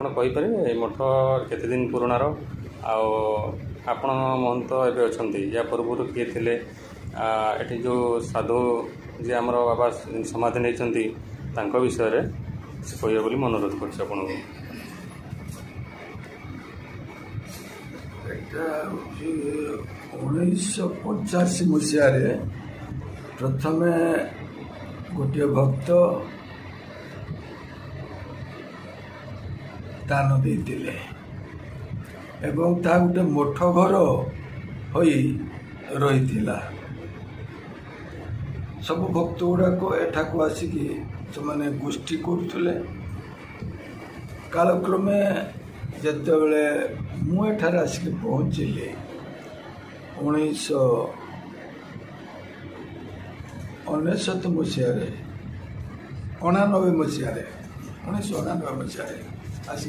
ଆପଣ କହିପାରିବେ ଏ ମଠ କେତେ ଦିନ ପୁରୁଣାର ଆଉ ଆପଣ ମହନ୍ତ ଏବେ ଅଛନ୍ତି ୟା ପୂର୍ବରୁ କିଏ ଥିଲେ ଏଠି ଯେଉଁ ସାଧୁ ଯିଏ ଆମର ବାବା ସମାଧି ନେଇଛନ୍ତି ତାଙ୍କ ବିଷୟରେ ସେ କହିବେ ବୋଲି ମୁଁ ଅନୁରୋଧ କରୁଛି ଆପଣଙ୍କୁ। ଏଇଟା ହେଉଛି 1985 ମସିହାରେ ପ୍ରଥମେ ଗୋଟିଏ ଭକ୍ତ ଦାନ ଦେଇଥିଲେ ଏବଂ ତାହା ଗୋଟେ ମଠ ଘର ହୋଇ ରହିଥିଲା। ସବୁ ଭକ୍ତ ଗୁଡ଼ାକ ଏଠାକୁ ଆସିକି ସେମାନେ ଗୋଷ୍ଠୀ କରୁଥିଲେ। କାଳକ୍ରମେ ଯେତେବେଳେ ମୁଁ ଏଠାରେ ଆସିକି ପହଞ୍ଚିଲି 1999 ମସିହାରେ